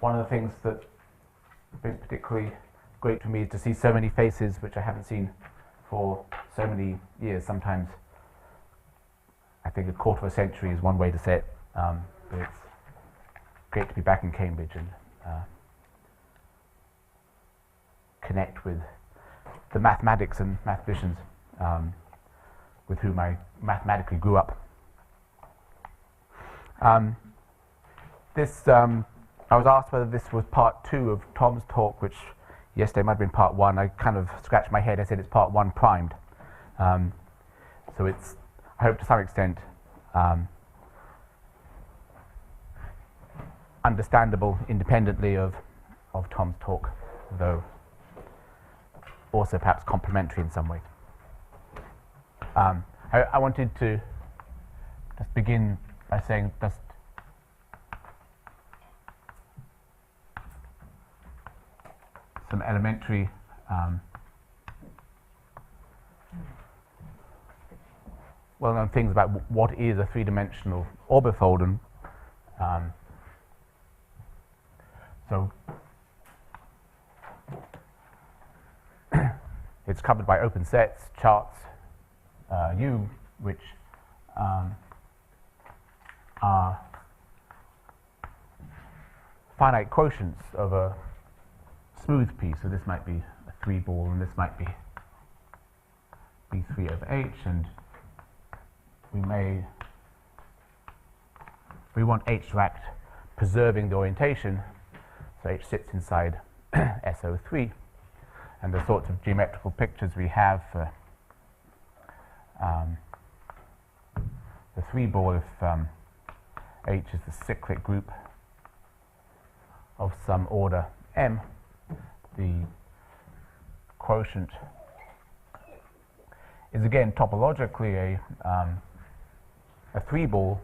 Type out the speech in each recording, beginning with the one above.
one of the things that's been particularly great for me is to see so many faces which I haven't seen for so many years. Sometimes I think a quarter of a century is one way to say it, but it's great to be back in Cambridge and connect with the mathematics and mathematicians with whom I mathematically grew up. I was asked whether this was part 2 of Tom's talk, which yesterday might have been part 1. I kind of scratched my head. I said it's part 1 primed. So it's, I hope to some extent, understandable independently of Tom's talk, though also perhaps complementary in some way. I wanted to just begin by saying just some elementary well-known things about what is a three-dimensional orbifold, and so it's covered by open sets, charts, U, which are finite quotients of a smooth piece. So this might be a 3-ball, and this might be B3 over H, and we want H to act preserving the orientation, so H sits inside SO3, and the sorts of geometrical pictures we have for the 3-ball, if H is the cyclic group of some order M, the quotient is again topologically a 3-ball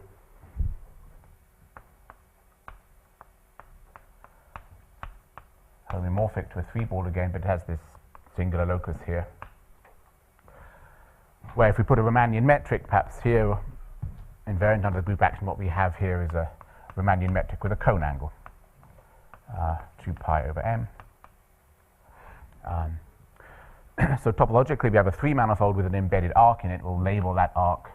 homomorphic to a 3-ball again, but it has this singular locus here, where if we put a Riemannian metric perhaps here invariant under the group action, what we have here is a Riemannian metric with a cone angle, 2 pi over m. So topologically we have a 3-manifold with an embedded arc in it. We'll label that arc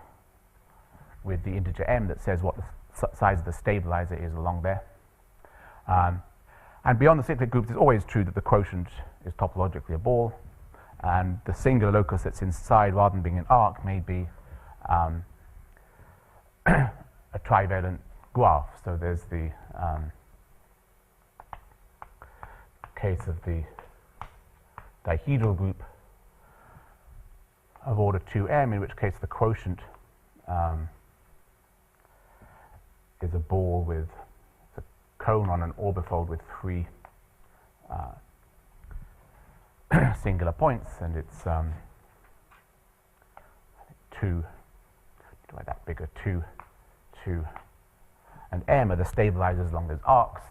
with the integer m that says what the size of the stabilizer is along there. And beyond the cyclic groups, it's always true that the quotient is topologically a ball, and the singular locus that's inside, rather than being an arc, may be a trivalent graph. So there's the case of the dihedral group of order 2m, in which case the quotient is a ball with a cone on an orbifold with 3 singular points, and it's 2, divide that bigger, 2, 2, and m are the stabilizers along those arcs.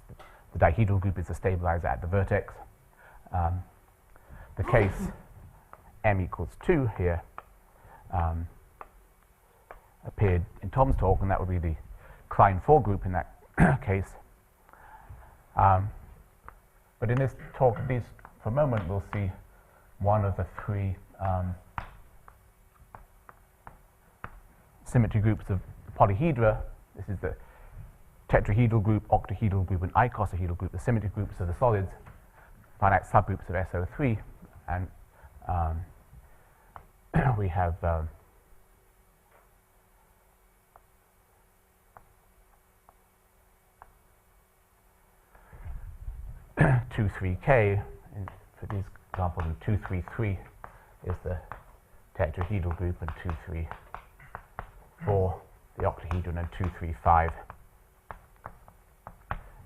The dihedral group is the stabilizer at the vertex. The case m equals 2 here appeared in Tom's talk, and that would be the Klein 4 group in that case. But in this talk, at least for a moment, we'll see one of the 3 symmetry groups of polyhedra. This is the tetrahedral group, octahedral group, and icosahedral group, the symmetry groups of the solids, finite subgroups of SO3, and we have 2, 3k. For these examples, 2, 3, 3 is the tetrahedral group, and 2, 3, 4 the octahedron, and 2, 3, 5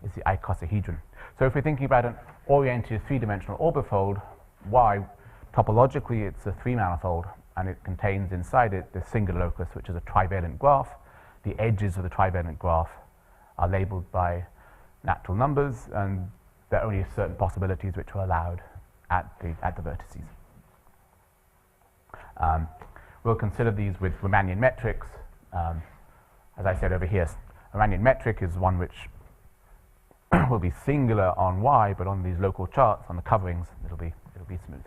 is the icosahedron. So if we're thinking about an oriented 3-dimensional orbifold, Y, topologically it's a 3-manifold, and it contains inside it the singular locus, which is a trivalent graph. The edges of the trivalent graph are labeled by natural numbers, and there are only certain possibilities which are allowed at the vertices. We'll consider these with Riemannian metrics. As I said over here, a Riemannian metric is one which will be singular on Y, but on these local charts, on the coverings, it'll be smooth.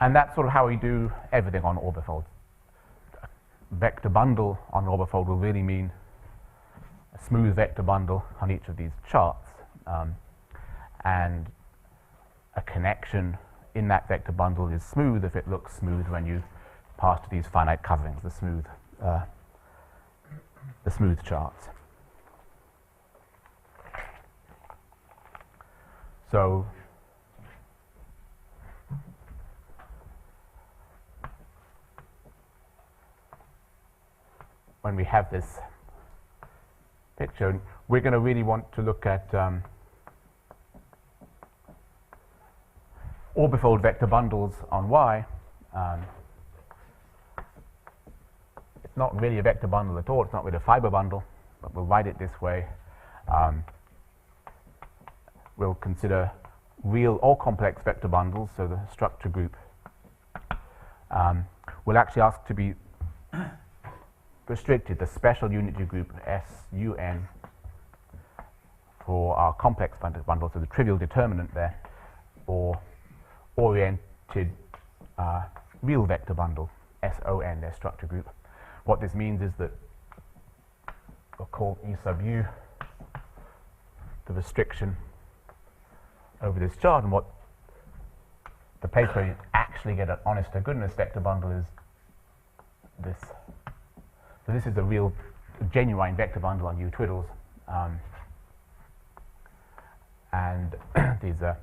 And that's sort of how we do everything on orbifolds. Vector bundle on an orbifold will really mean a smooth vector bundle on each of these charts, and a connection in that vector bundle is smooth if it looks smooth when you pass to these finite coverings, the smooth charts. So when we have this picture, we're going to really want to look at orbifold vector bundles on Y. It's not really a vector bundle at all. It's not really a fiber bundle, but we'll write it this way. We'll consider real or complex vector bundles, so the structure group will actually ask to be restricted, the special unitary group SUN for our complex bundle, so the trivial determinant there, or oriented real vector bundle, SON, their structure group. What this means is that we'll call E sub U the restriction over this chart, and what the place where you actually get an honest to goodness vector bundle is this. So this is a real, genuine vector bundle on U twiddles, and these are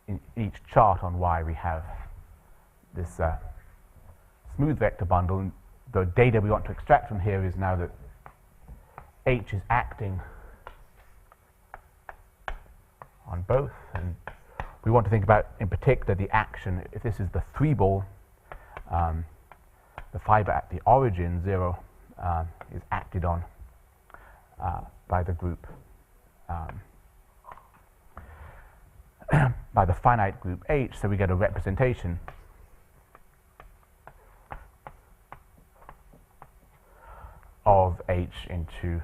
in each chart on Y we have this smooth vector bundle. And the data we want to extract from here is now that H is acting on both, and we want to think about, in particular, the action. If this is the 3-ball, the fiber at the origin, 0, is acted on by the group, by the finite group H, so we get a representation of H into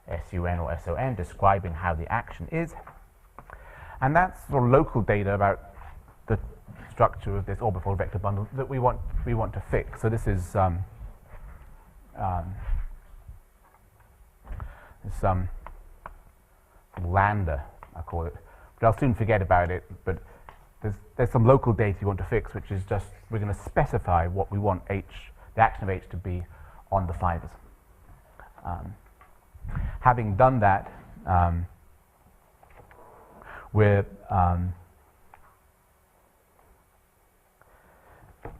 SUN or SON, describing how the action is. And that's sort of local data about the structure of this orbifold vector bundle that we want to fix. So this is lambda, I call it, but I'll soon forget about it. But there's some local data you want to fix, which is just we're going to specify what we want H, the action of H, to be on the fibers. Having done that, we're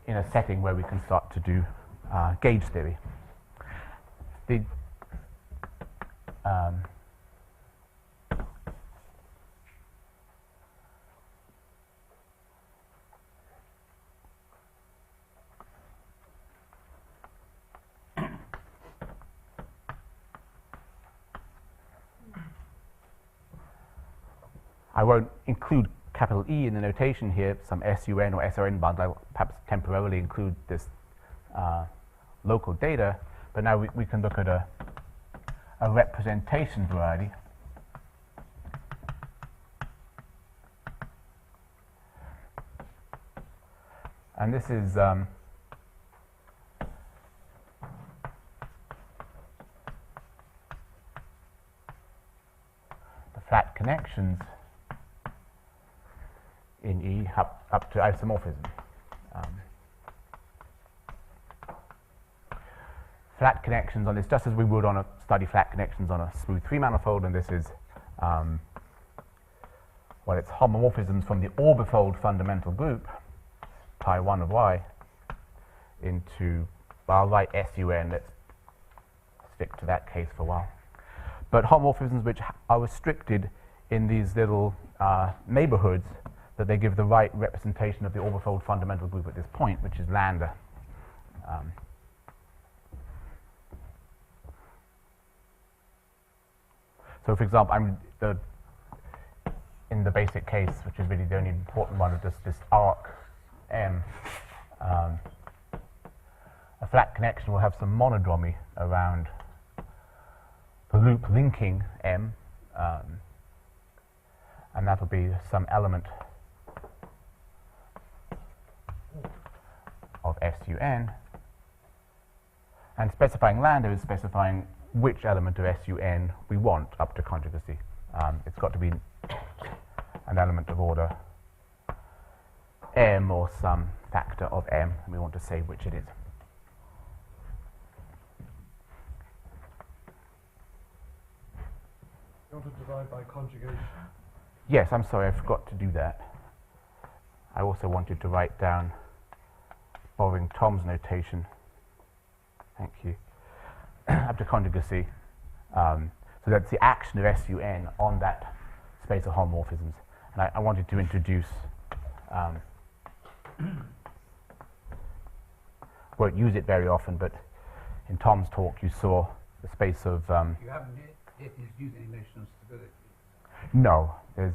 in a setting where we can start to do gauge theory. I won't include capital E in the notation here, some SUN or SRN bundle. I'll perhaps temporarily include this local data, but now we can look at a representation variety. And this is the flat connections in E up to isomorphism. Flat connections on this, just as we would on study flat connections on a smooth 3-manifold, and this is well, it's homomorphisms from the orbifold fundamental group, pi 1 of Y, into, well, I'll write SUN, let's stick to that case for a while. But homomorphisms which are restricted in these little neighborhoods, that they give the right representation of the orbifold fundamental group at this point, which is lambda. So, for example, in the basic case, which is really the only important one, of this arc M, a flat connection will have some monodromy around the loop linking M, and that will be some element of SUN. And specifying lambda is specifying which element of SUN we want up to conjugacy. It's got to be an element of order M or some factor of M, and we want to say which it is. You want to divide by conjugation? Yes, I'm sorry, I forgot to do that. I also wanted to write down, borrowing Tom's notation, thank you, up to conjugacy. So that's the action of SUN on that space of homomorphisms. And I wanted to introduce, won't use it very often, but in Tom's talk you saw the space of... you haven't yet used any notion of stability. No, there's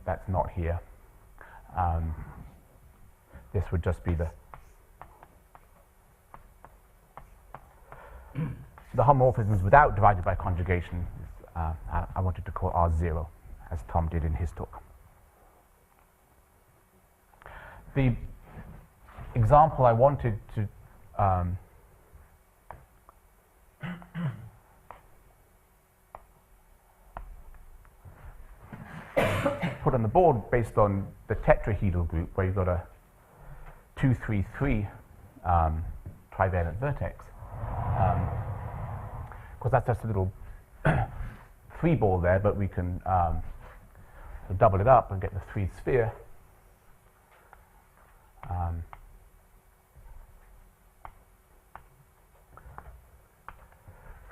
that's not here. This would just be the homomorphisms without divided by conjugation. I wanted to call R0, as Tom did in his talk. The example I wanted to put on the board based on the tetrahedral group, where you've got a 2-3-3 trivalent vertex. Of course, that's just a little 3-ball there, but we can double it up and get the 3-sphere.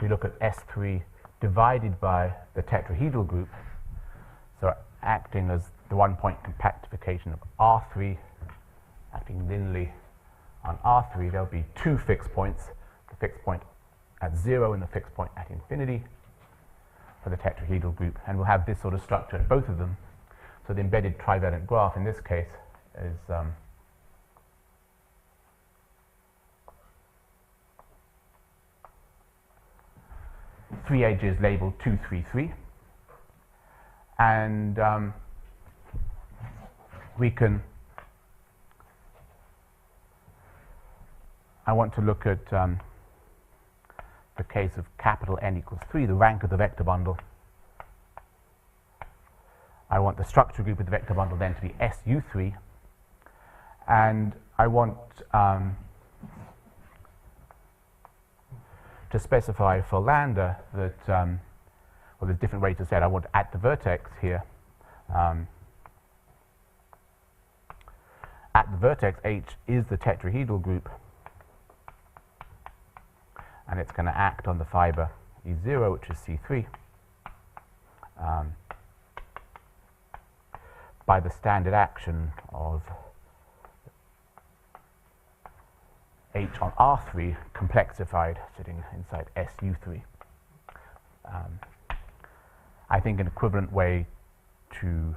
We look at S3 divided by the tetrahedral group, so acting as the one-point compactification of R3, acting linearly on R3, there'll be two fixed points, the fixed point at 0 and the fixed point at infinity for the tetrahedral group, and we'll have this sort of structure at both of them. So the embedded trivalent graph in this case is three edges labeled 2, 3, 3. And we can, I want to look at the case of capital N equals 3, the rank of the vector bundle. I want the structure group of the vector bundle then to be SU3, and I want to specify for lambda that, well, there's different ways to say it. I want at the vertex here, at the vertex H is the tetrahedral group, and it's going to act on the fiber E0, which is C3, by the standard action of H on R3 complexified, sitting inside SU3. I think an equivalent way to,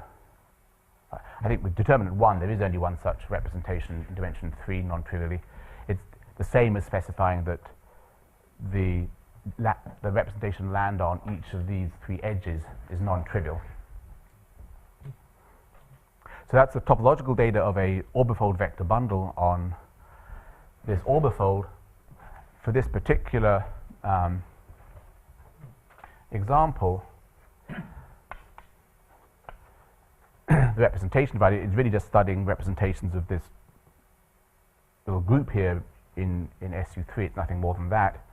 I think with determinant 1 there is only one such representation in dimension 3 non-trivially. It's the same as specifying that the representation lambda on each of these three edges is non-trivial. So that's the topological data of a orbifold vector bundle on this orbifold. For this particular example, the representation value is really just studying representations of this little group here in SU3. It's nothing more than that.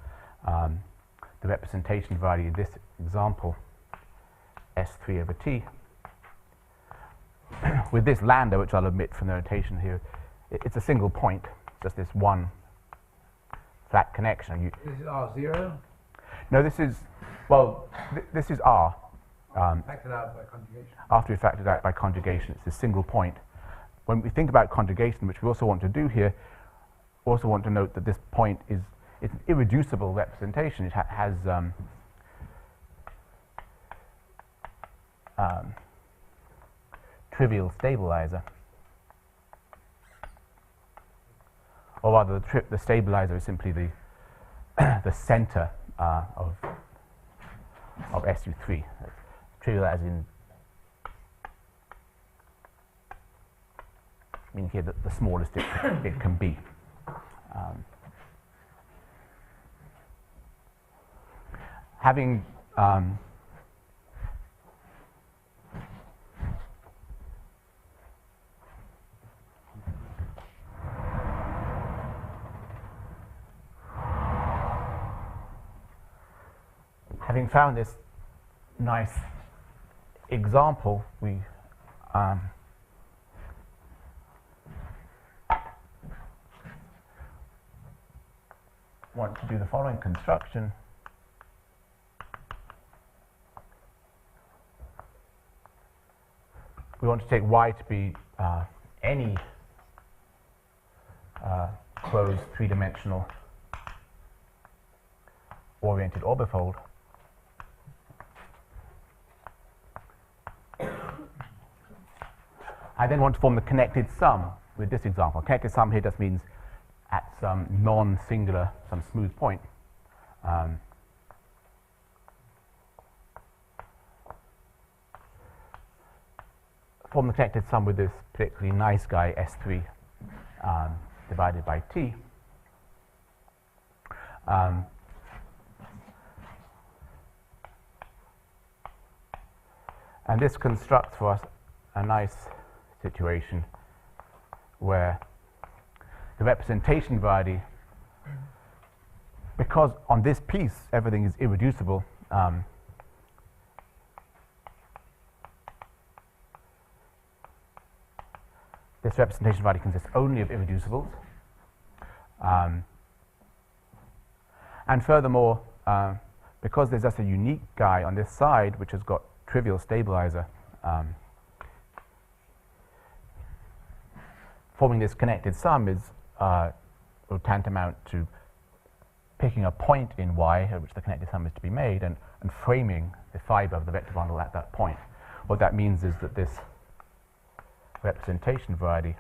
The representation value in this example, S3 over T, with this lambda, which I'll omit from the notation here, it's a single point, just this one flat connection. This is R0? No, this is, well, this is R. Factored out by conjugation. After we factored out by conjugation, it's a single point. When we think about conjugation, which we also want to do here, we also want to note that this point is, it's an irreducible representation. It has trivial stabilizer. or rather the stabilizer is simply the the center of SU3. Trivial as in meaning here that the smallest it can be. Having found this nice example, we want to do the following construction. We want to take Y to be any closed three-dimensional oriented orbifold. I then want to form the connected sum with this example. Connected sum here just means at some non-singular, some smooth point. Form the connected sum with this particularly nice guy, S3, divided by T. And this constructs for us a nice situation where the representation variety, because on this piece everything is irreducible, this representation variety consists only of irreducibles. And furthermore, because there's just a unique guy on this side which has got trivial stabilizer, forming this connected sum is tantamount to picking a point in Y at which the connected sum is to be made and framing the fiber of the vector bundle at that point. What that means is that this representation variety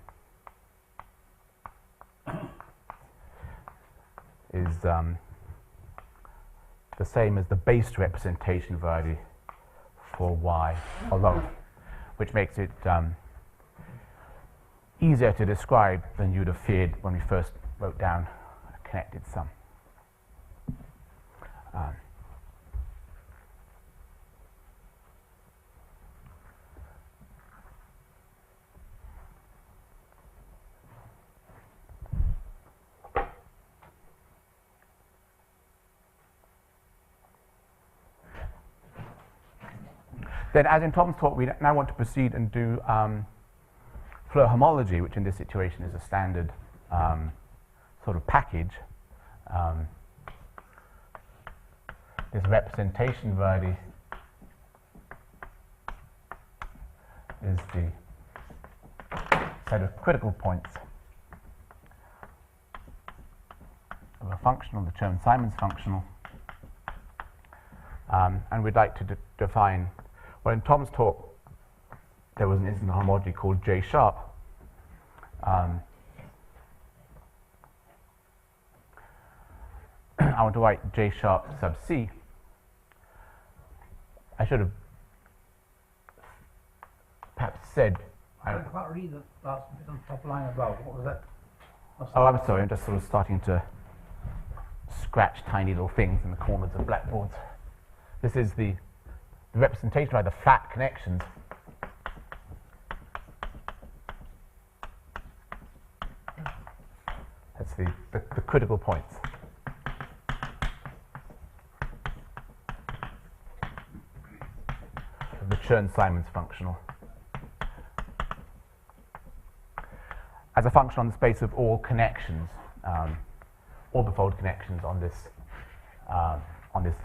is the same as the base representation variety for Y alone, which makes it easier to describe than you'd have feared when we first wrote down a connected sum. Then, as in Tom's talk, we now want to proceed and do flow homology, which in this situation is a standard sort of package. This representation variety is the set of critical points of a functional, the term Simon's functional. And we'd like to define, well, in Tom's talk, there was an instanton homology called J sharp. I want to write J sharp sub C. I should have perhaps said. I can't read the last bit on the top line above. What was that? Oh, I'm sorry. I'm just sort of starting to scratch tiny little things in the corners of blackboards. This is the representation by the flat connections. That's the critical points. The Chern-Simons functional. As a function on the space of all connections, orbifold connections on this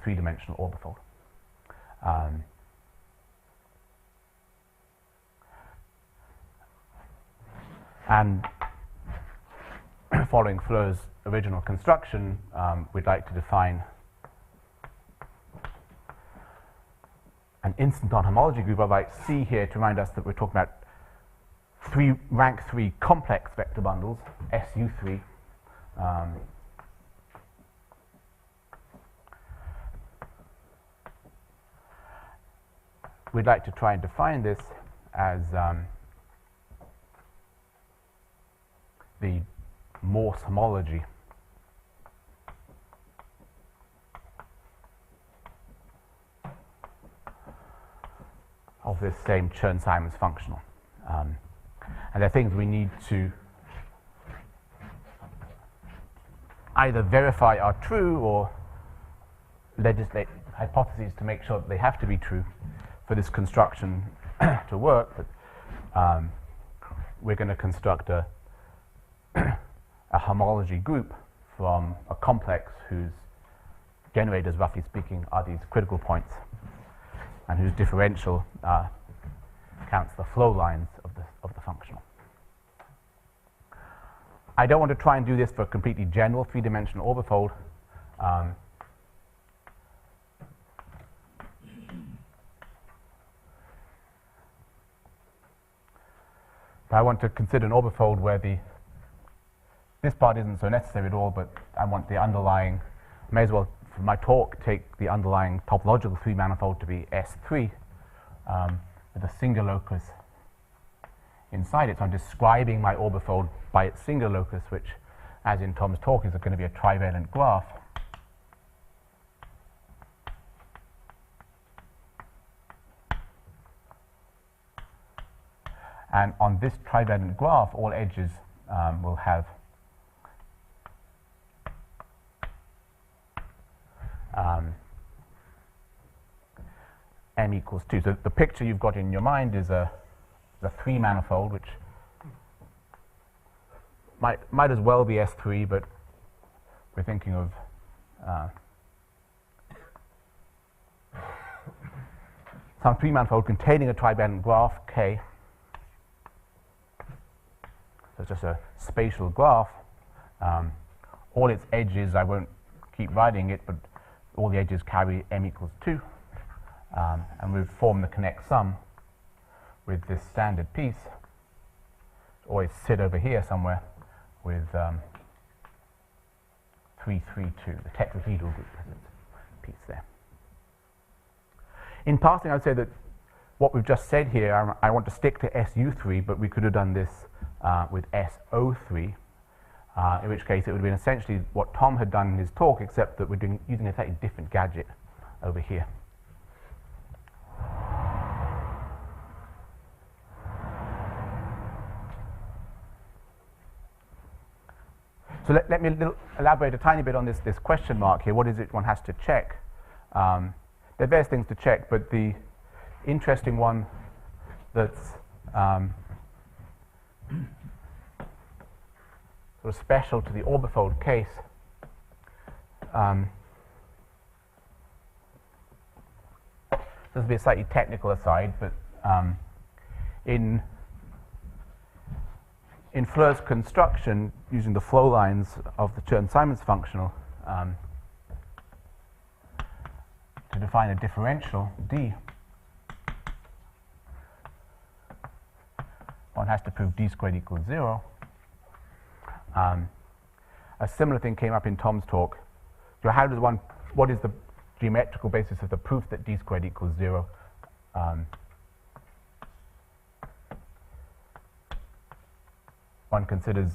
three-dimensional orbifold. And following Fleur's original construction, we'd like to define an instanton homology group. I'll write C here to remind us that we're talking about rank 3 complex vector bundles, SU3, we'd like to try and define this as the Morse homology of this same Chern-Simons functional. And there are things we need to either verify are true or legislate hypotheses to make sure that they have to be true for this construction to work. But we're going to construct a homology group from a complex whose generators, roughly speaking, are these critical points, and whose differential counts the flow lines of the functional. I don't want to try and do this for a completely general three-dimensional orbifold. I want to consider an orbifold where this part isn't so necessary at all, but I want the underlying, may as well, for my talk, take the underlying topological three-manifold to be S3 with a single locus inside it. So I'm describing my orbifold by its single locus, which, as in Tom's talk, is going to be a trivalent graph. And on this trivalent graph, all edges will have m equals 2. So the picture you've got in your mind is a three-manifold, which might as well be S3, but we're thinking of some three-manifold containing a trivalent graph, K. So it's just a spatial graph. All its edges, I won't keep writing it, but all the edges carry m equals 2. And we've formed the connect sum with this standard piece. Always sit over here somewhere with 3, 3, 2, the tetrahedral group piece there. In passing, I would say that what we've just said here, I want to stick to SU3, but we could have done this with SO3, in which case it would have been essentially what Tom had done in his talk, except that we're using a slightly different gadget over here. So let me elaborate a tiny bit on this question mark here. What is it one has to check? There are various things to check, but the interesting one that's sort of special to the orbifold case this will be a slightly technical aside, but in Fleur's construction, using the flow lines of the Chern-Simons functional to define a differential D, one has to prove D squared equals 0. A similar thing came up in Tom's talk. So how does one, what is the geometrical basis of the proof that D squared equals 0? One considers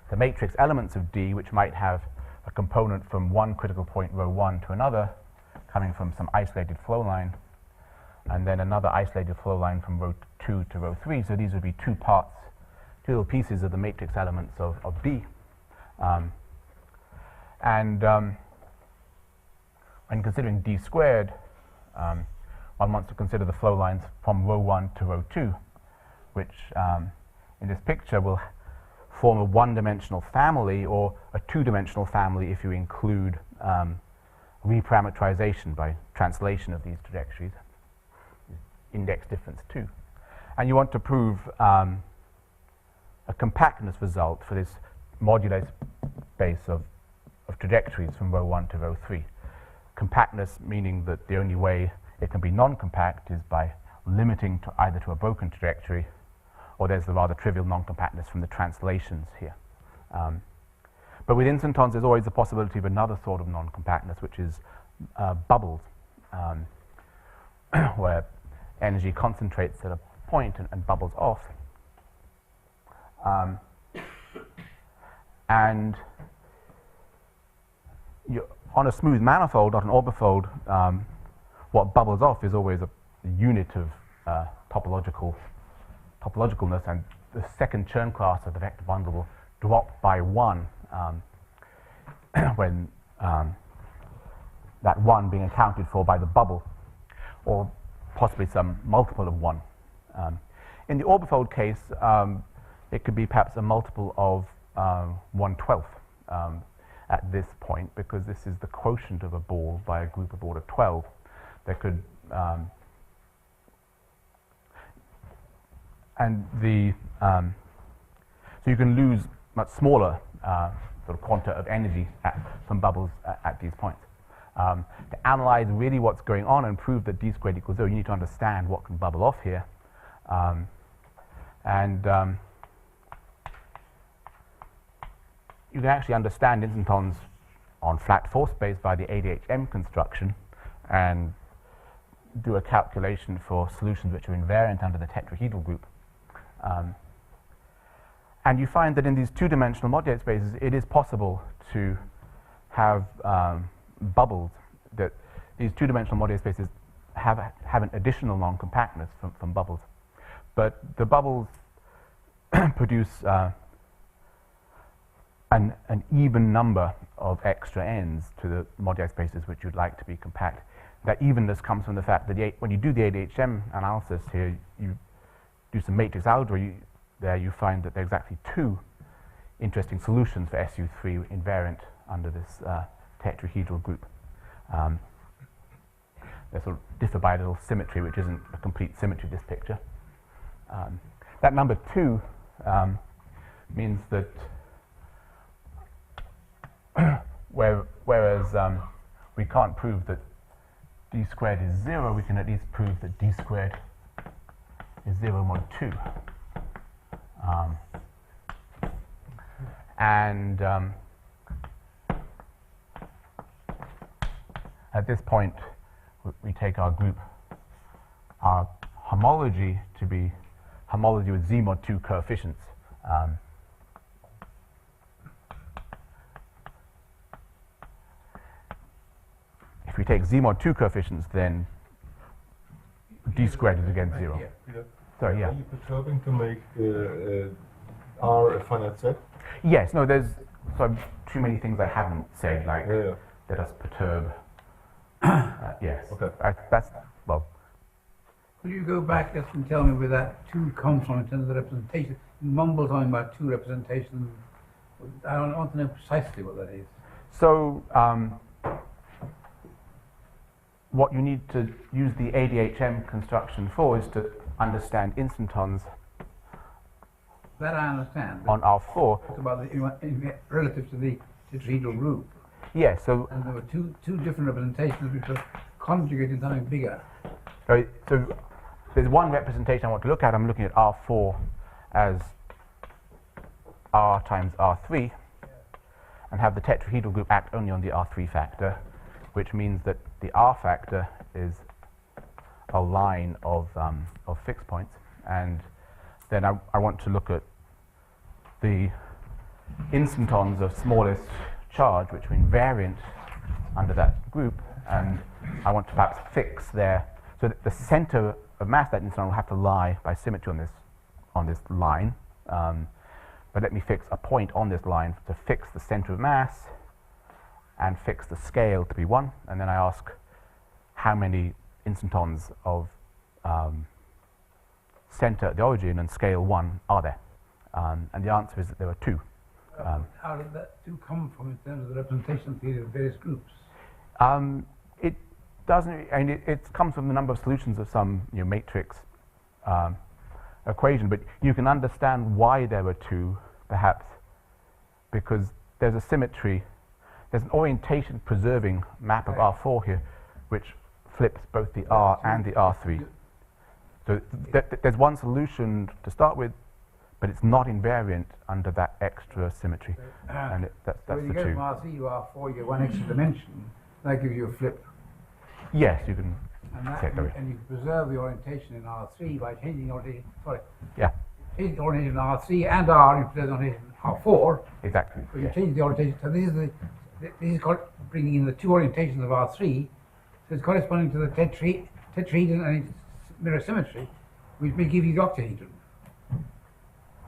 the matrix elements of D, which might have a component from one critical point rho 1 to another, coming from some isolated flow line, and then another isolated flow line from rho 2 to rho 3. So these would be two little pieces of the matrix elements of D. When considering D squared, one wants to consider the flow lines from rho 1 to rho 2, which in this picture will form a one-dimensional family, or a two-dimensional family if you include reparameterization by translation of these trajectories, index difference 2. And you want to prove a compactness result for this moduli space of trajectories from rho 1 to rho 3. Compactness meaning that the only way it can be non-compact is by limiting to either to a broken trajectory or there's the rather trivial non-compactness from the translations here. But with instantons, there's always the possibility of another sort of non-compactness, which is bubbles, where energy concentrates at a point and bubbles off. And on a smooth manifold, not an orbifold, what bubbles off is always a unit of topologicalness, and the second Chern class of the vector bundle will drop by 1 when that 1 being accounted for by the bubble, or possibly some multiple of 1. In the orbifold case, it could be perhaps a multiple of 1/12 at this point, because this is the quotient of a ball by a group of order 12. There could so you can lose much smaller sort of quanta of energy from bubbles at these points. To analyze really what's going on and prove that d squared equals 0, you need to understand what can bubble off here. You can actually understand instantons on flat force space by the ADHM construction and do a calculation for solutions which are invariant under the tetrahedral group. And you find that in these two-dimensional modulate spaces, it is possible to have bubbles, that these two-dimensional modulate spaces have an additional non-compactness from bubbles. But the bubbles produce an even number of extra ends to the moduli spaces which you'd like to be compact. That evenness comes from the fact that when you do the ADHM analysis here, you do some matrix algebra, there you find that there's actually 2 interesting solutions for SU3 invariant under this tetrahedral group. They sort of differ by a little symmetry, which isn't a complete symmetry, this picture. That number 2 means that whereas we can't prove that d squared is 0, we can at least prove that d squared is 0 mod 2. At this point, we take our group, our homology, to be homology with z mod 2 coefficients. If we take z mod 2 coefficients, then d squared is again 0. Yeah. Sorry, yeah. Are you perturbing to make R a finite set? Yes, no, there's too many things I haven't said, like let us perturb. Yes. Okay. That's, well. Could you go back just and tell me where that 2 comes from in terms of the representation? You mumble talking about 2 representations. I want to know precisely what that is. So, what you need to use the ADHM construction for is to understand instantons. That I understand. On R4. It's about relative to the tetrahedral group. Yes, so. And there were two different representations which were conjugating something bigger. So there's one representation I want to look at. I'm looking at R4 as R times R3, and have the tetrahedral group act only on the R3 factor, which means that the R factor is a line of fixed points. And then I want to look at the instantons of smallest charge, which are invariant under that group, and I want to perhaps fix there, so that the center of mass that instanton will have to lie by symmetry on this line. But let me fix a point on this line to fix the center of mass and fix the scale to be 1, and then I ask how many instantons of center at the origin and scale 1 are there? And the answer is that there are 2. How did that 2 come from in terms of the representation theory of various groups? It doesn't, I mean, it comes from the number of solutions of some matrix equation, but you can understand why there were 2, perhaps, because there's a symmetry. There's an orientation preserving map of R4 here, which flips both the R and the R3. So there's one solution to start with, but it's not invariant under that extra symmetry. And that's So when the you go two. from R3 to R4, you get one extra dimension. That gives you a flip. Yes, you can And, that, say it that way. and you can preserve the orientation in R3 by changing the orientation, Yeah, changing the orientation in R3 and R, you preserve the orientation in R4. exactly. So you Yeah. change the orientation. So this is bringing in the two orientations of R3. So it's corresponding to the tetrahedron and its mirror symmetry, which may give you the octahedron.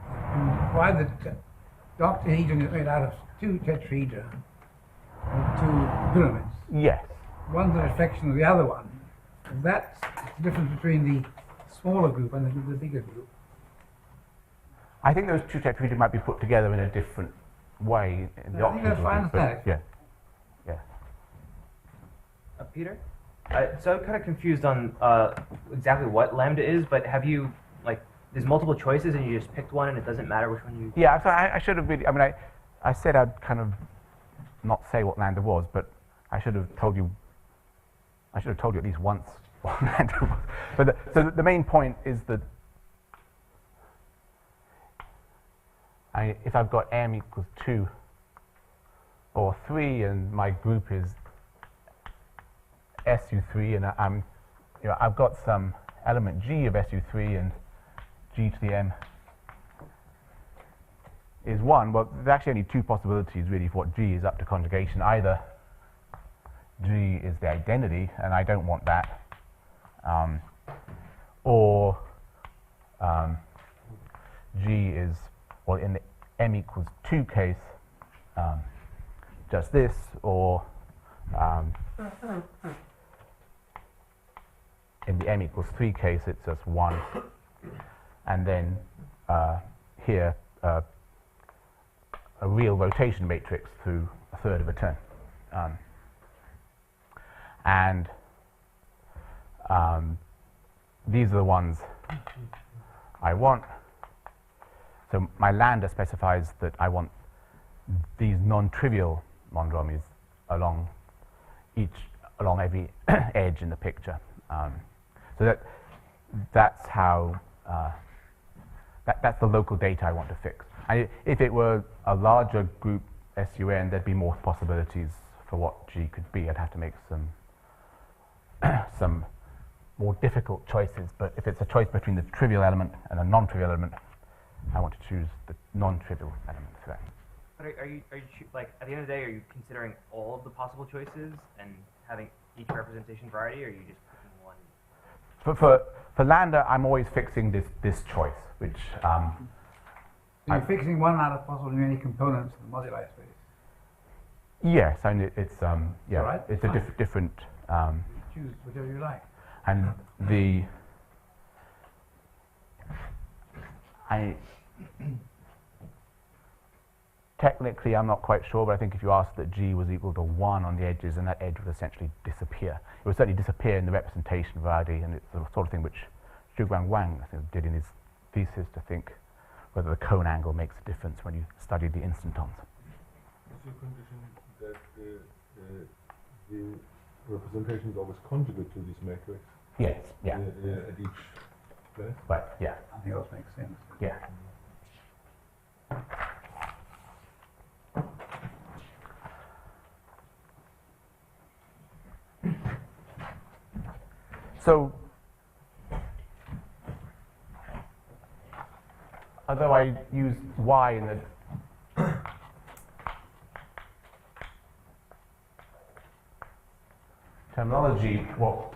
And why the octahedron is made out of two tetrahedra, or two pyramids. Yes. One's a reflection of the other one. And that's the difference between the smaller group and the bigger group. I think those two tetrahedra might be put together in a different way in the I think that's octahedral fine group, as but that. yeah. Peter? So I'm kind of confused on exactly what lambda is, but have you, like, there's multiple choices and you just picked one and it doesn't matter which one you... Yeah, so I should have really, I mean, I said I'd kind of not say what lambda was, but I should have told you at least once what lambda was. But so the main point is that if I've got m equals 2 or 3 and my group is SU3 and I've got some element G of SU3 and G to the m is 1, well, there's actually only two possibilities really for what G is up to conjugation. Either G is the identity, and I don't want that, or G is, well, in the m equals 2 case, just this, or in the m equals 3 case, it's just 1, and then here, a real rotation matrix through a third of a turn. These are the ones I want. So my lambda specifies that I want these non-trivial mondromies along every edge in the picture. So that's how that's the local data I want to fix. And if it were a larger group SUN, there'd be more possibilities for what G could be. I'd have to make some more difficult choices. But if it's a choice between the trivial element and a non-trivial element, I want to choose the non-trivial element for that. But are you like, at the end of the day, are you considering all of the possible choices and having each representation variety, or are you just picking one? For lambda, I'm always fixing this choice, which So you're fixing one out of possibly many components of the moduli space. yes, and it's yeah, Alright, it's a fine. different Choose whichever you like. and technically I'm not quite sure, but I think if you asked that G was equal to 1 on the edges, then that edge would essentially disappear. It would certainly disappear in the representation variety, and it's the sort of thing which Zhuguang Wang, I think, did in his thesis to think whether the cone angle makes a difference when you study the instantons. Is your condition that the representation is always conjugate to this matrix Yes, yeah, at each place? right, yeah, Nothing else makes sense. yeah. So, although I use y in the terminology, what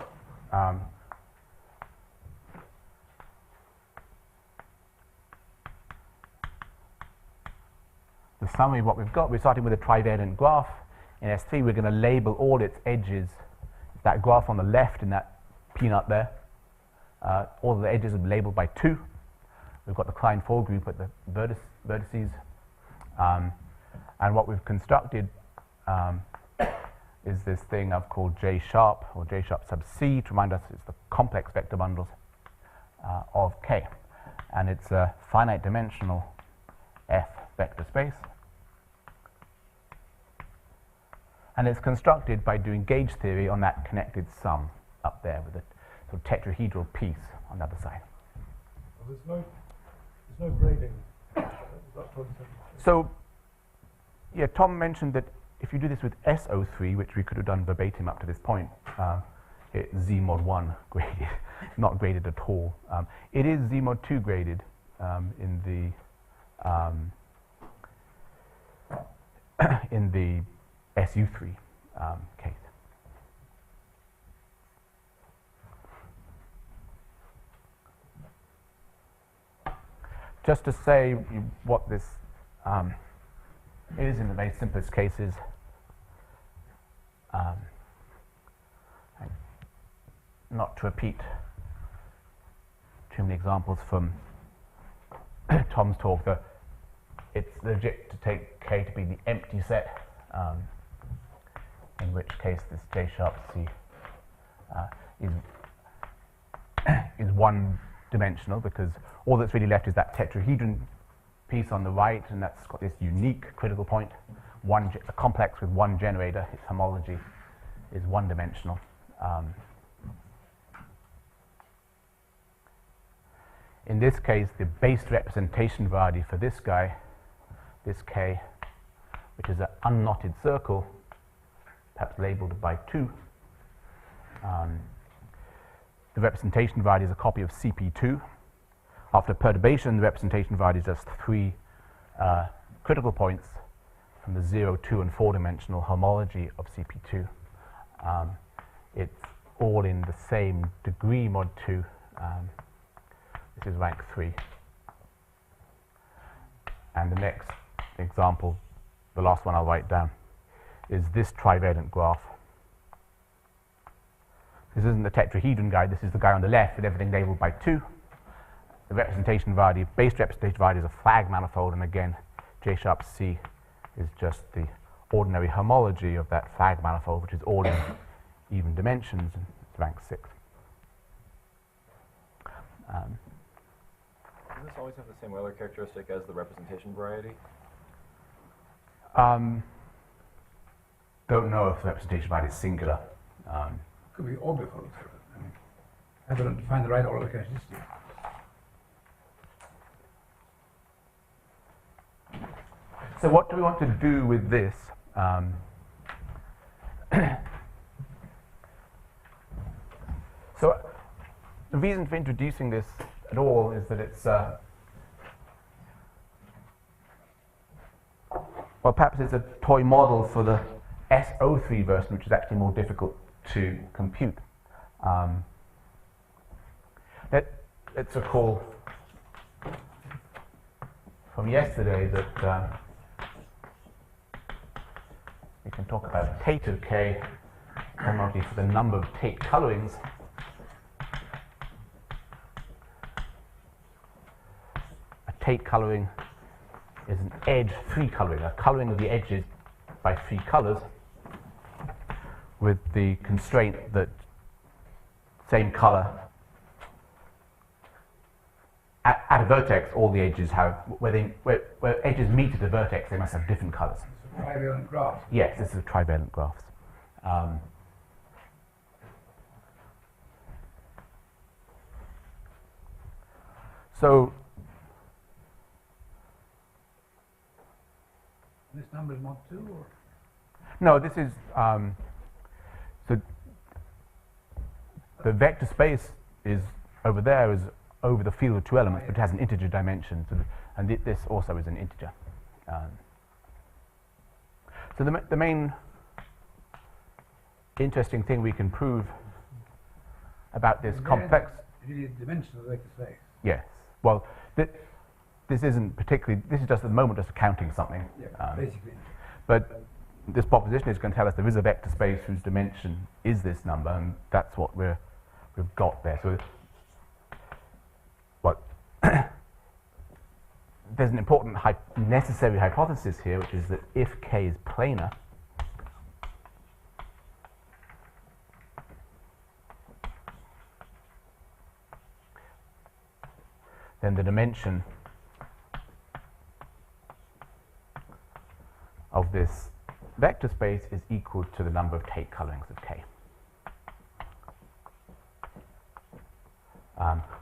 the summary of what we've got, we're starting with a trivalent graph. In S3, we're going to label all its edges. That graph on the left in that peanut there, all the edges are labeled by 2. We've got the Klein 4 group at the vertices. And what we've constructed is this thing I've called J sharp, or J sharp sub C, to remind us it's the complex vector bundles of K. And it's a finite dimensional F vector space. And it's constructed by doing gauge theory on that connected sum up there with a sort of tetrahedral piece on the other side. On this slide? no grading. Is that what I'm saying? So, yeah, Tom mentioned that if you do this with SO3, which we could have done verbatim up to this point, it's Z mod 1 graded, not graded at all. It is Z mod 2 graded in the SU3 case. Just to say what this is in the very simplest cases, not to repeat too many examples from Tom's talk, that it's legit to take K to be the empty set, in which case this J sharp C is one dimensional, because all that's really left is that tetrahedron piece on the right, and that's got this unique critical point. A complex with one generator, its homology is one dimensional. In this case, the base representation variety for this guy, this K, which is an unknotted circle, perhaps labeled by 2, the representation variety is a copy of CP2. After perturbation, the representation variety is just 3 critical points from the 0, 2, and 4-dimensional homology of CP2. It's all in the same degree mod 2. This is rank 3. And the next example, the last one I'll write down, is this trivalent graph. This isn't the tetrahedron guy, this is the guy on the left with everything labeled by 2. The representation variety, base representation variety, is a flag manifold, and again, J sharp C is just the ordinary homology of that flag manifold, which is all in even dimensions, and it's rank 6. Does this always have the same Euler characteristic as the representation variety? Don't know if the representation variety is singular. Could be orbifold. I don't find the right order characteristic. So what do we want to do with this? So the reason for introducing this at all is that it's, well, perhaps it's a toy model for the SO3 version, which is actually more difficult to compute. Let's recall from yesterday that we can talk about Tate of K, homology for the number of Tate colorings. A Tate coloring is an edge 3 coloring, a coloring of the edges by 3 colors, with the constraint that same color at a vertex, all the edges have, where edges meet at a vertex, they must have different colors. Trivalent graphs. Yes, this is trivalent graphs. So This number is mod 2, or? no, this is so the vector space is over there, is over the field of 2 elements, but it has an integer dimension, so and this also is an integer. So the main interesting thing we can prove about this complex. Really, the dimension of the vector space. Yes. Well, this isn't particularly. This is just at the moment just counting something. Yeah, basically. But this proposition is going to tell us there is a vector space whose dimension is this number, and that's what we've got there. So, what there's an important necessary hypothesis here, which is that if K is planar, then the dimension of this vector space is equal to the number of Tate colorings of K.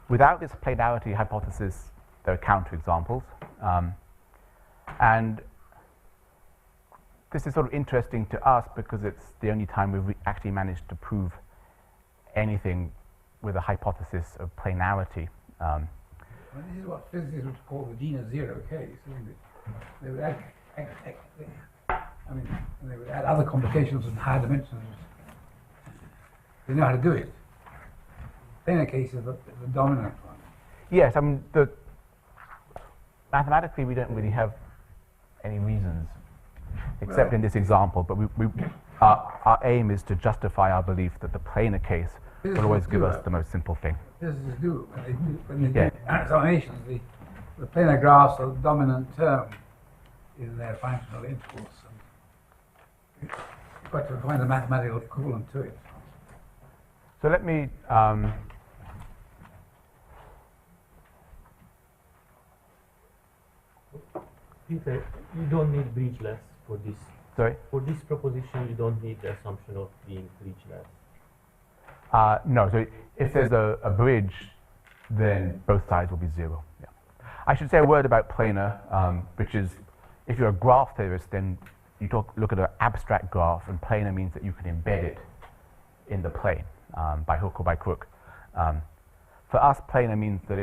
Without this planarity hypothesis, there are counterexamples. And this is sort of interesting to us because it's the only time we've actually managed to prove anything with a hypothesis of planarity. Well, this is what physicists would call the genus zero case. They would add, they would add other complications and higher dimensions. They know how to do it. Planar case is the dominant one. Yes, I mean, mathematically we don't really have any reasons, except in this example, but our aim is to justify our belief that the planar case will always give us the most simple thing. Physicists do, when they do examinations, the planar graphs are the dominant term in their functional intervals. And you've got to find a mathematical equivalent to it. So let me Peter, you don't need bridgeless for this. sorry. For this proposition, you don't need the assumption of being bridgeless. No, so if there's a bridge, then both sides will be zero. Yeah. I should say a word about planar, which is, if you're a graph theorist, then you look at an abstract graph, and planar means that you can embed it in the plane by hook or by crook. For us, planar means that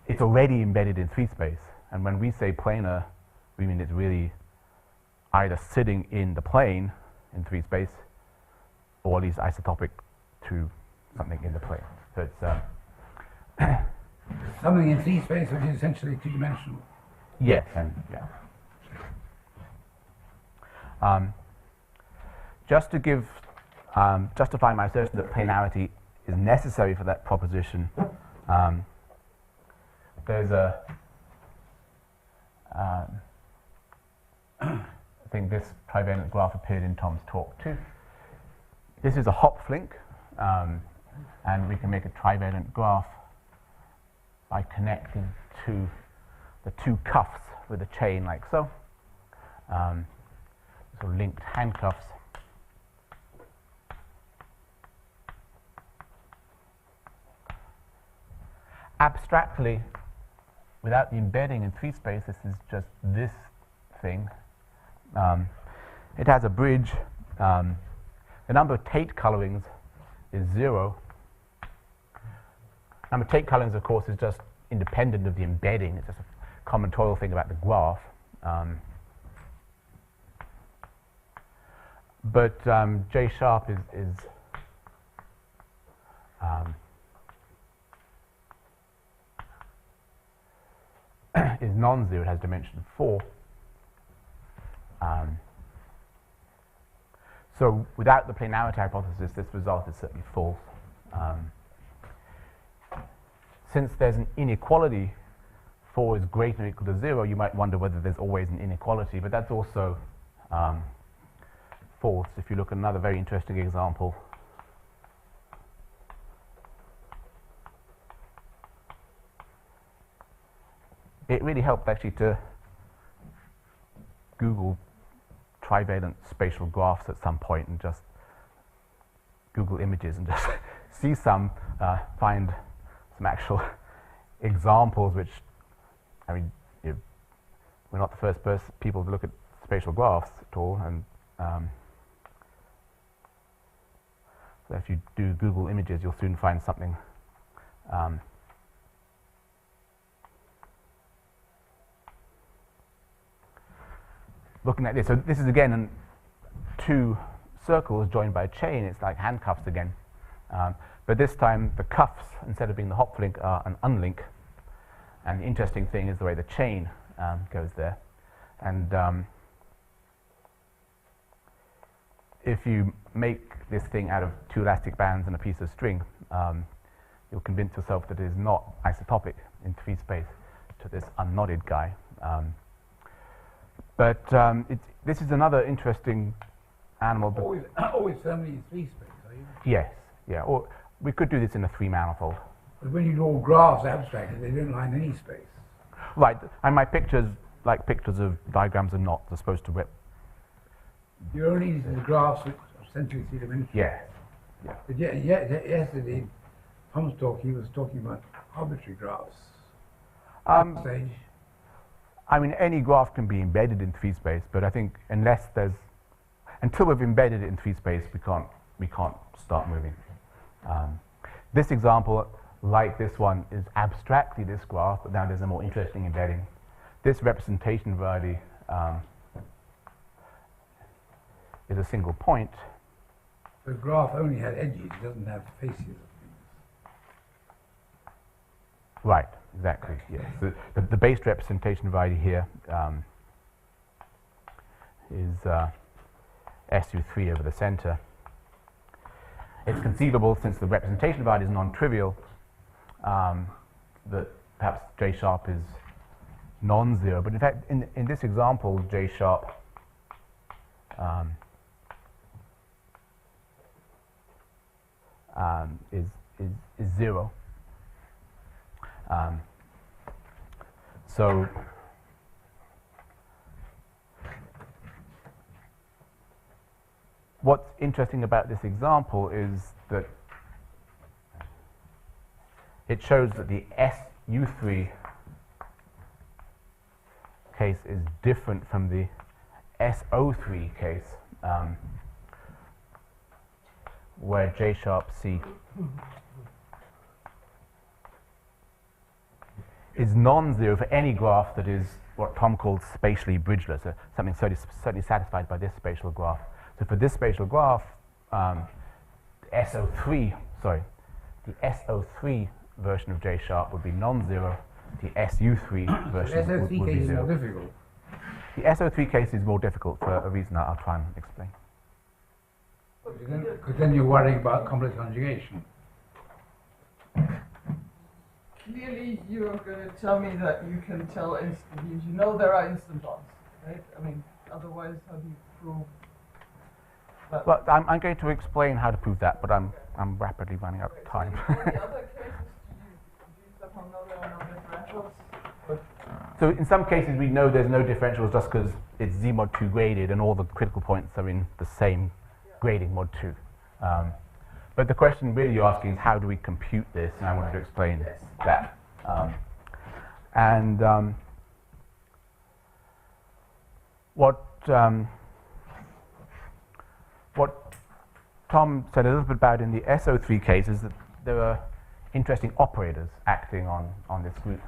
it's already embedded in 3 space, and when we say planar, we mean it's really either sitting in the plane in 3 space, or at least isotopic to something in the plane. So it's Something in 3 space which is essentially 2-dimensional. yes, and yeah. Just to give justify my assertion that planarity is necessary for that proposition, there's I think this trivalent graph appeared in Tom's talk too. This is a hop flink, and we can make a trivalent graph by connecting to the 2 cuffs with a chain like so. So linked handcuffs. Abstractly, without the embedding in 3 space, this is just this thing. It has a bridge. The number of Tate colorings is 0. Number of Tate colorings, of course, is just independent of the embedding. It's just a combinatorial thing about the graph. But J sharp is non-zero. It has dimension 4. So without the planarity hypothesis, this result is certainly false. Since there's an inequality, 4 is greater than or equal to 0, you might wonder whether there's always an inequality, but that's also false. If you look at another very interesting example, it really helped actually to Google trivalent spatial graphs at some point and just Google images and just see find some actual examples, which, I mean, we're not the first people to look at spatial graphs at all, and so if you do Google images, you'll soon find something looking at this. So this is again 2 circles joined by a chain. It's like handcuffs again. But this time the cuffs, instead of being the hop link, are an unlink. And the interesting thing is the way the chain goes there. And if you make this thing out of 2 elastic bands and a piece of string, you'll convince yourself that it is not isotopic in 3 space to this unknotted guy. But this is another interesting animal. Always firmly in 3 space, are you? Yes, yeah. Or we could do this in a 3 manifold. But when you draw graphs abstractly, they don't lie in any space. Right, and my pictures, like pictures of diagrams of knots, are supposed to rip. You're only using the graphs which are essentially 3-dimensional. Yeah. But yesterday, in Tom's talk, he was talking about arbitrary graphs. Stage. I mean, any graph can be embedded in 3 space, but I think until we've embedded it in 3 space, we can't start moving. This example, like this one, is abstractly this graph, but now there's a more interesting embedding. This representation variety is a single point. The graph only had edges, it doesn't have faces of things. Right, exactly, yes. The base representation variety here is SU3 over the center. It's conceivable, since the representation variety is non-trivial, that perhaps J sharp is non-zero. But in fact, in this example, J sharp is 0. So what's interesting about this example is that it shows that the SU3 case is different from the SO3 case, where J sharp C is non-zero for any graph that is what Tom called spatially bridgeless, something certainly satisfied by this spatial graph. So for this spatial graph, the SO3 version of J sharp would be non-zero. The SU3 version The would SO3 be case is zero. more difficult. The SO3 case is more difficult for a reason I'll try and explain. Because then you're worrying about complex conjugation. Clearly, you're going to tell me that you can tell instantons. You know there are instantons, right? I mean, otherwise, how do you prove that? Well, I'm going to explain how to prove that, but I'm rapidly running out of time. So in the other cases, do you somehow know there are no differentials? So in some cases, we know there's no differentials just because it's Z mod 2 graded and all the critical points are in the same grading mod 2. But the question really you're asking is how do we compute this? And I wanted to explain that. What Tom said a little bit about in the SO3 case is that there are interesting operators acting on this group.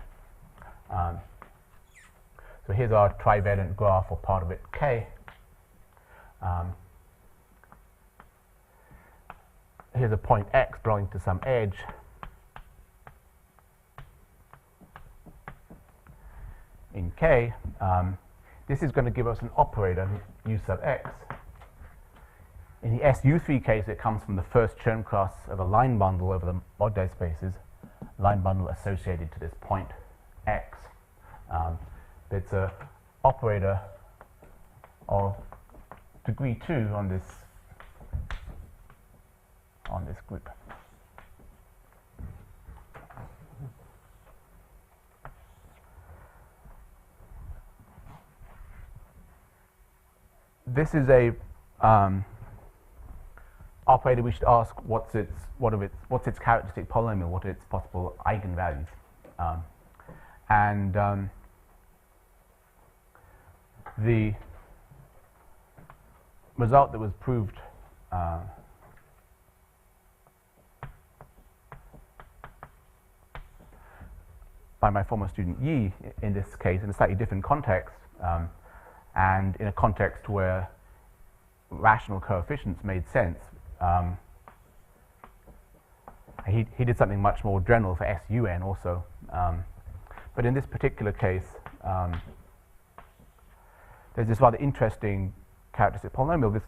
So here's our trivalent graph, or part of it, K. Here's a point X belonging to some edge. In K, this is going to give us an operator, U sub X. In the SU3 case, it comes from the first Chern class of a line bundle over the Mogdai spaces, line bundle associated to this point X. It's an operator of degree 2 on this group. This is a operator we should ask what's its characteristic polynomial, what are its possible eigenvalues, the result that was proved by my former student Yi in this case, in a slightly different context, and in a context where rational coefficients made sense. He did something much more general for SUN also. But in this particular case, there's this rather interesting characteristic polynomial.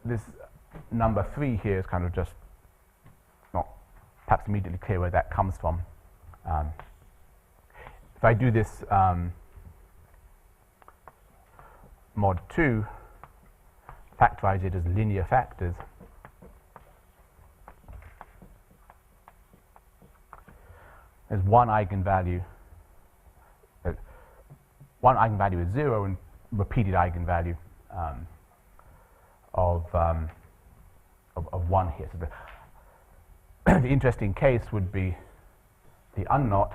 This number 3 here is kind of just not perhaps immediately clear where that comes from. If I do this mod 2, factorize it as linear factors, there's one eigenvalue. One eigenvalue is 0 and repeated eigenvalue of 1 here. So the interesting case would be the unknot,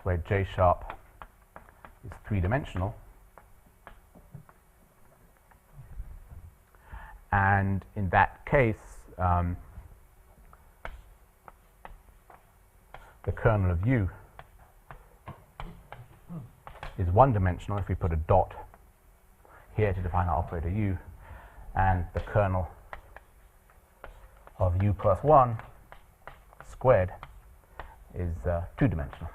where J sharp is three-dimensional, and in that case, the kernel of U is one-dimensional if we put a dot here to define our operator U, and the kernel of U plus 1 squared is two-dimensional.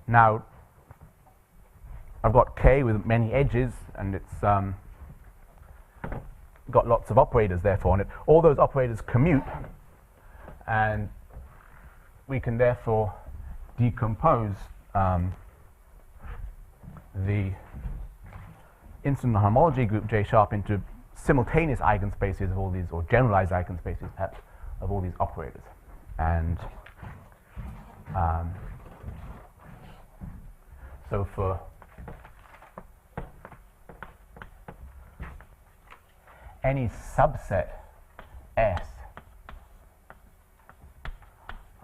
Now, I've got K with many edges, and it's got lots of operators therefore on it. All those operators commute, and we can therefore decompose the instanton homology group J sharp into simultaneous eigenspaces of all these, or generalized eigenspaces perhaps, of all these operators. And so for any subset S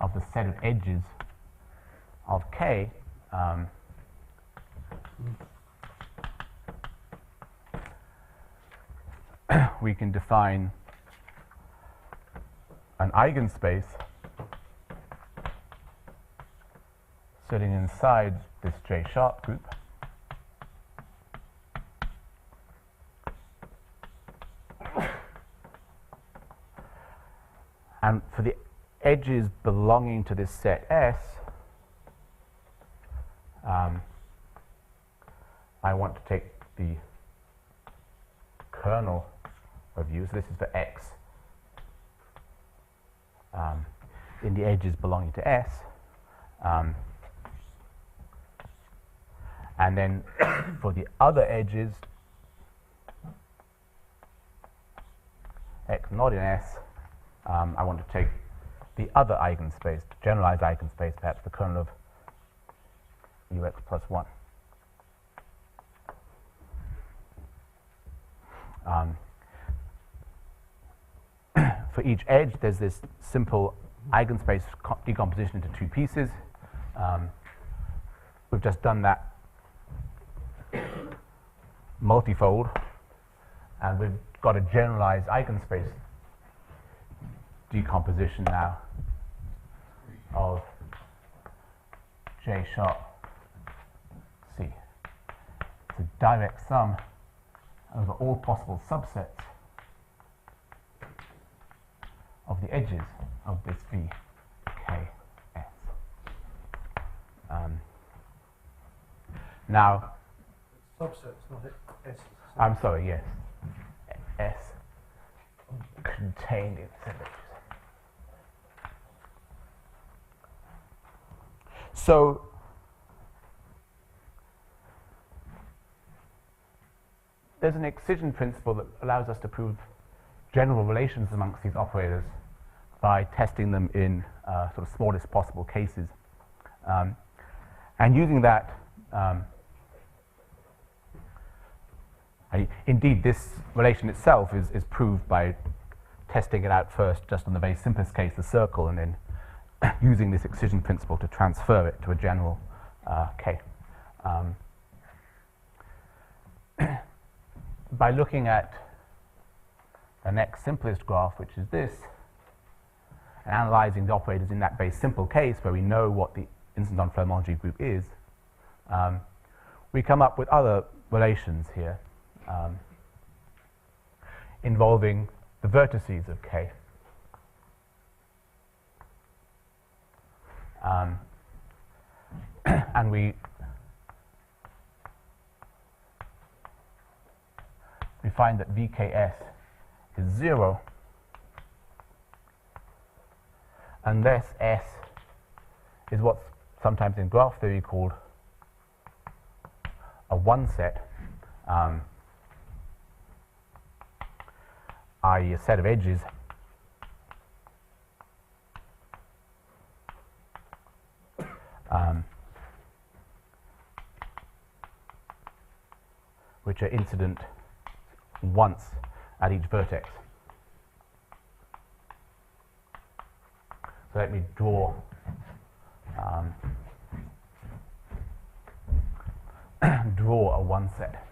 of the set of edges of K, we can define an eigenspace sitting inside this J sharp group, and for the edges belonging to this set S, I want to take the kernel of U, so this is for X in the edges belonging to S, and then for the other edges, X not in S, I want to take the other eigenspace, generalized eigenspace, perhaps the kernel of Ux plus 1. For each edge, there's this simple eigenspace decomposition into two pieces. We've just done that multifold, and we've got a generalized eigenspace decomposition now of J sharp C. It's a direct sum over all possible subsets of the edges of this V K S. Now, Subsets, not S. I'm sorry, yes, S contained in set of edges. So, there's an excision principle that allows us to prove general relations amongst these operators by testing them in sort of smallest possible cases. And using that, indeed, this relation itself is proved by testing it out first just on the very simplest case, the circle, and then using this excision principle to transfer it to a general K. By looking at the next simplest graph, which is this, and analyzing the operators in that very simple case where we know what the instanton homology group is, we come up with other relations here involving the vertices of K. And we find that VKS is 0 unless S is what's sometimes in graph theory called a one-set, i.e. a set of edges which are incident once at each vertex. So let me draw draw a one set.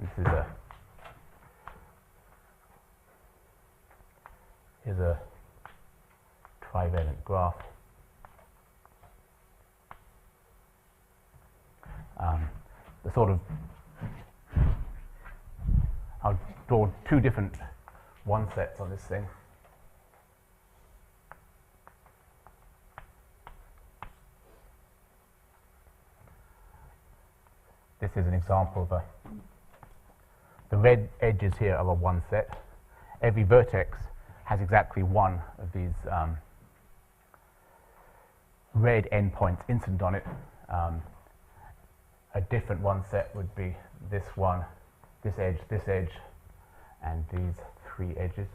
This is a trivalent graph. The sort of I'll draw two different one sets on this thing. This is an example of the red edges here are a one set. Every vertex has exactly one of these red endpoints incident on it. A different one set would be this one, this edge, and these three edges.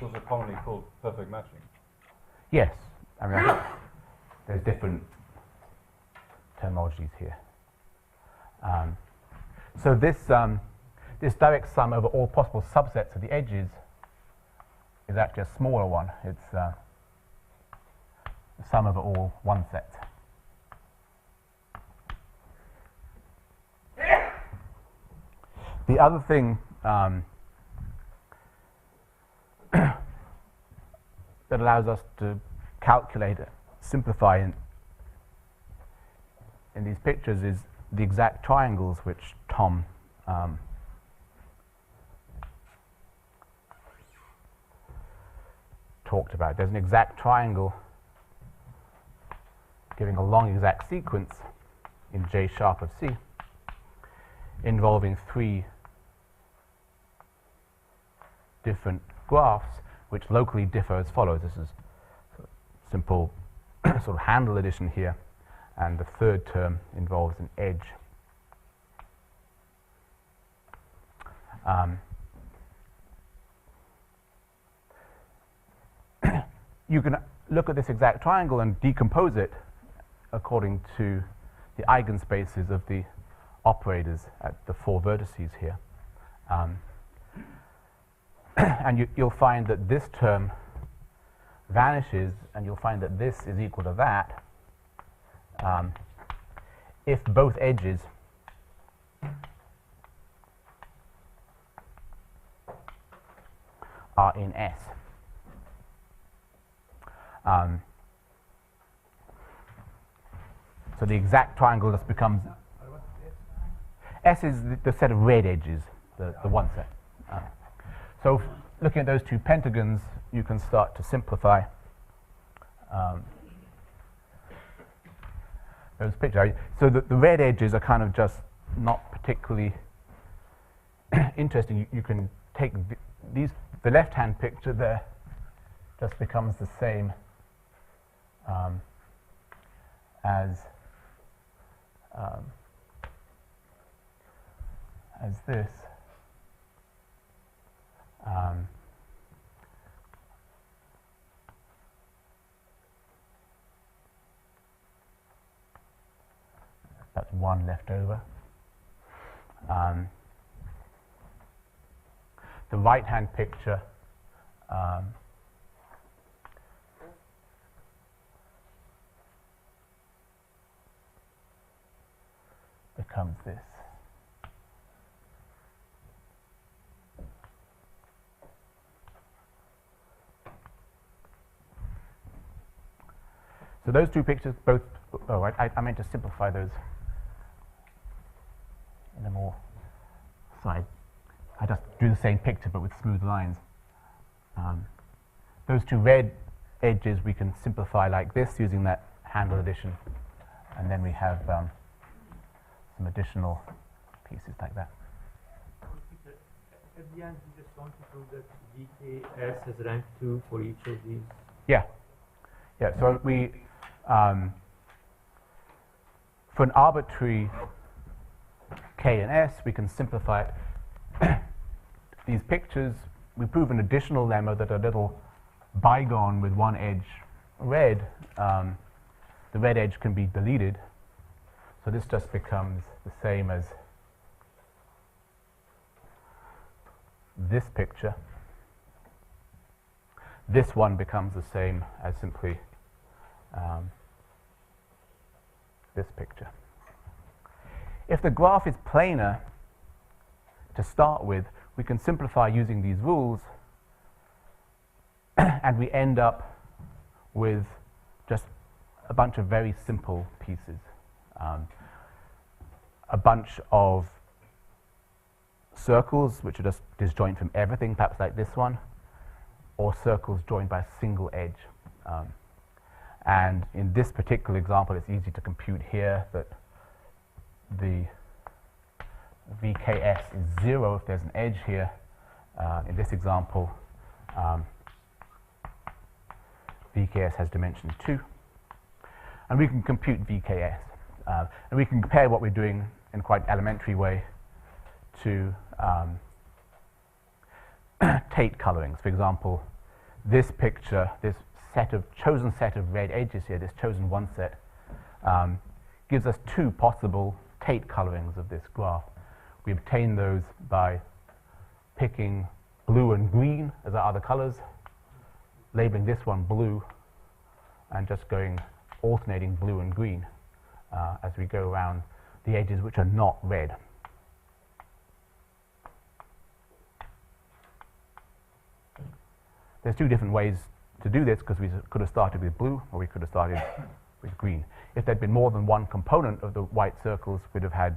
Those are commonly called perfect matching. Yes, I mean, I think there's different terminologies here. So this direct sum over all possible subsets of the edges is actually a smaller one. It's the sum over all one set. The other thing that allows us to calculate, simplify in these pictures is the exact triangles which Tom talked about. There's an exact triangle giving a long exact sequence in J sharp of C involving three different graphs which locally differ as follows. This is simple sort of handle addition here, and the third term involves an edge. You can look at this exact triangle and decompose it according to the eigenspaces of the operators at the four vertices here. And you'll find that this term vanishes, and you'll find that this is equal to that if both edges are in S. So the exact triangle just becomes S is the set of red edges, the one set. So looking at those two pentagons, you can start to simplify those pictures. So the red edges are kind of just not particularly interesting. You can take the left-hand picture there just becomes the same as this. That's one left over. The right-hand picture becomes this. So those two pictures both, I meant to simplify those in a more, sorry, I just drew the same picture but with smooth lines. Those two red edges we can simplify like this using that handle addition, and then we have some additional pieces like that. At the end, you just want to prove that GKS has rank 2 for each of these? Yeah. Yeah, so we, for an arbitrary K and S, we can simplify it. These pictures we prove an additional lemma that a little bygone with one edge red, the red edge can be deleted. So this just becomes the same as this picture. This one becomes the same as simply this picture. If the graph is planar to start with, we can simplify using these rules, and we end up with just a bunch of very simple pieces. A bunch of circles which are just disjoint from everything, perhaps like this one, or circles joined by a single edge. And in this particular example, it's easy to compute here that the VKS is 0 if there's an edge here. In this example, VKS has dimension 2. And we can compute VKS. And we can compare what we're doing in quite an elementary way to Tate colorings. For example, this picture, this chosen set of red edges here, this chosen one set, gives us two possible Tate colorings of this graph. We obtain those by picking blue and green as our other colors, labeling this one blue, and just alternating blue and green as we go around the edges which are not red. There's two different ways to do this, because we could have started with blue or we could have started with green. If there'd been more than one component of the white circles, we'd have had,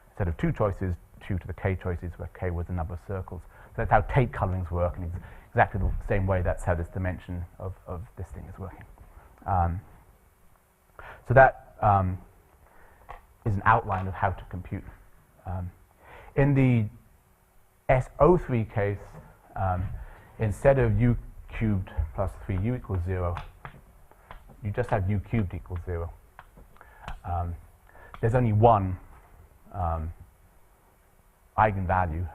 instead of two choices, 2 to the k choices, where k was the number of circles. So that's how Tate colorings work, and exactly the same way that's how this dimension of this thing is working. So that is an outline of how to compute. In the SO3 case, instead of u cubed plus 3u equals 0, you just have u cubed equals 0. There's only one eigenvalue,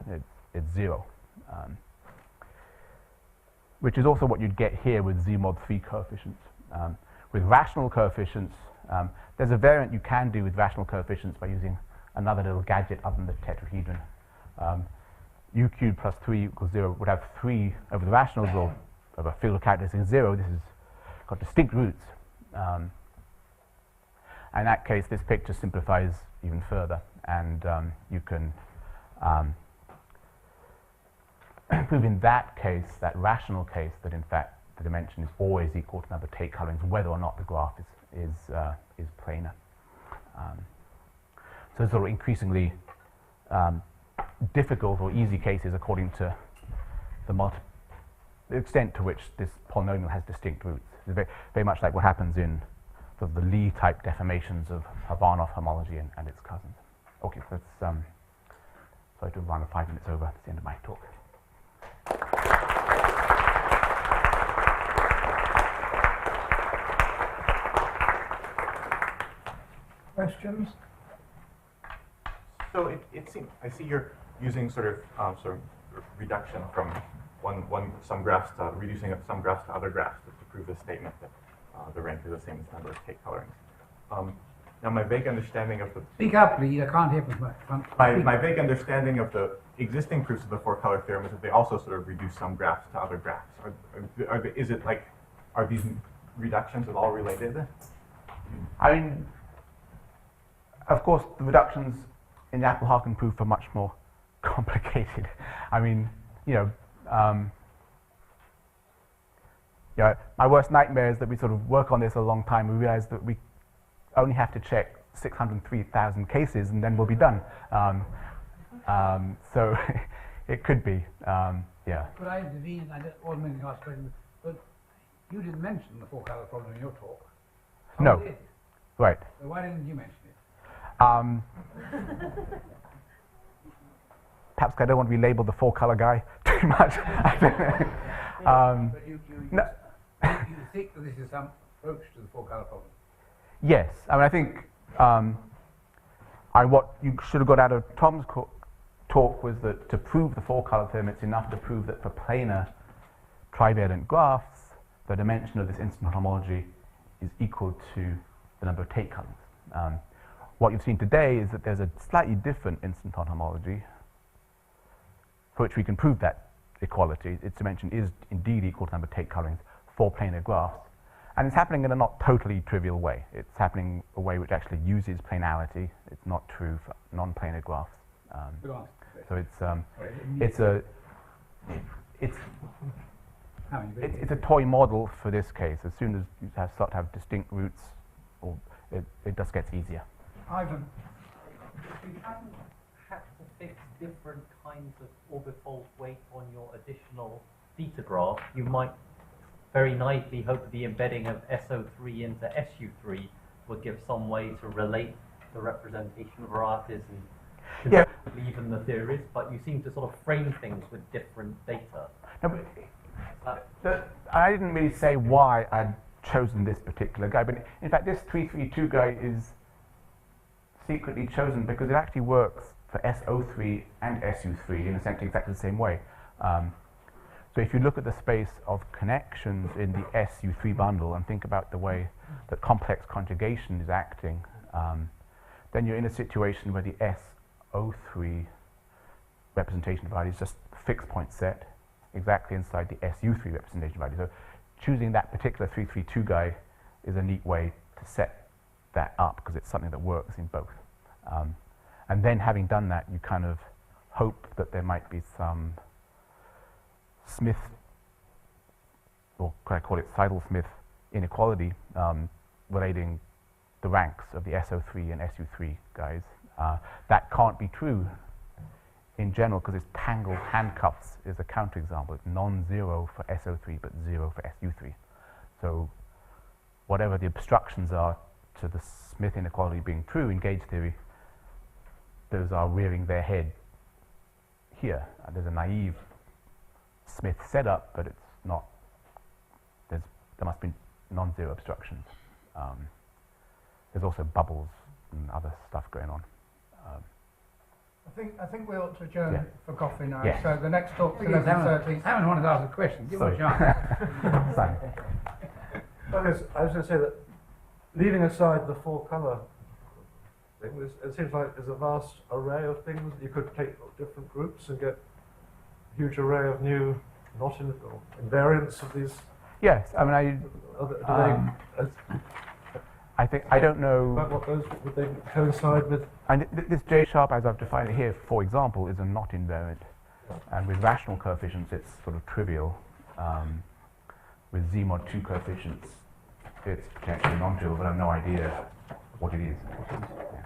it's 0, which is also what you'd get here with z mod 3 coefficients. With rational coefficients, there's a variant you can do with rational coefficients by using another little gadget other than the tetrahedron. U cubed plus 3 equals 0 would have 3 over the rationals, or over a field of characteristics 0. This has got distinct roots. And in that case, this picture simplifies even further, and you can prove in that case, that rational case, that in fact the dimension is always equal to number of Tate colorings, whether or not the graph is planar. So sort of increasingly difficult or easy cases according to the extent to which this polynomial has distinct roots. It's very, very much like what happens in sort of the Lie-type deformations of Habanov homology and its cousins. Okay, so let's sorry to run 5 minutes over. That's the end of my talk. Questions? So it seems, I see you're using sort of reduction from some graphs to reducing some graphs to other graphs to prove this statement that the rank is the same as the number of Tate colorings. Now, my vague understanding of the Speak up, please. I can't hear from my front. my vague understanding of the existing proofs of the four-color theorem is that they also sort of reduce some graphs to other graphs. Are these reductions at all related? I mean, of course, the reductions in the Appel-Harkin proof are much more complicated. I mean, my worst nightmare is that we sort of work on this a long time. We realize that we only have to check 603,000 cases, and then we'll be done. So it could be, yeah. But I intervene, I wasn't meaning to ask questions, but you didn't mention the four-color problem in your talk. No. Did. Right. So why didn't you mention it? Perhaps I don't want to be labeled the four-color guy too much. But you no. you think that this is some approach to the four-color problem? Yes. I mean, I think what you should have got out of Tom's talk was that to prove the four-color theorem, it's enough to prove that for planar trivalent graphs, the dimension of this instant homology is equal to the number of Tate colors. What you've seen today is that there's a slightly different instanton homology for which we can prove that equality. Its dimension is indeed equal to the number of Tate colorings for planar graphs. And it's happening in a not totally trivial way. It's happening a way which actually uses planarity. It's not true for non-planar graphs. So it's a toy model for this case. As soon as you start to have distinct roots, it just gets easier. Ivan, If you hadn't had to fix different kinds of orbifold weight on your additional theta graph, you might very naively hope that the embedding of SO3 into SU3 would give some way to relate the representation varieties and even the theories, but you seem to sort of frame things with different data. No, but I didn't really say why I'd chosen this particular guy, but in fact this 332 guy is secretly chosen because it actually works for SO3 and SU3 in essentially exactly the same way. So if you look at the space of connections in the SU3 bundle and think about the way that complex conjugation is acting, then you're in a situation where the SO3 representation value is just a fixed point set exactly inside the SU3 representation value. So choosing that particular 332 guy is a neat way to set that up because it's something that works in both. And then having done that, you kind of hope that there might be some Smith, or could I call it Seidel-Smith inequality relating the ranks of the SO3 and SU3 guys. That can't be true in general because it's tangled handcuffs is a counterexample. It's non-zero for SO3 but 0 for SU3. So whatever the obstructions are to the Smith inequality being true in gauge theory, those are rearing their head here. There's a naive Smith setup, but it's not. There must be non-zero obstructions. There's also bubbles and other stuff going on. I think we ought to adjourn for coffee now. Yeah. So the next talk's 11:30. Simon wanted to ask a question. Give him a chance. Simon. I was going to say that leaving aside the four-colour thing, it seems like there's a vast array of things. You could take different groups and get a huge array of new, not invariants of these. Yes, I mean, I think I don't know. What those would they coincide with? And this J sharp, as I've defined it here, for example, is a not invariant, and with rational coefficients, it's sort of trivial. With Z mod 2 coefficients, it's potentially non-trivial, but I have no idea what it is. Yeah.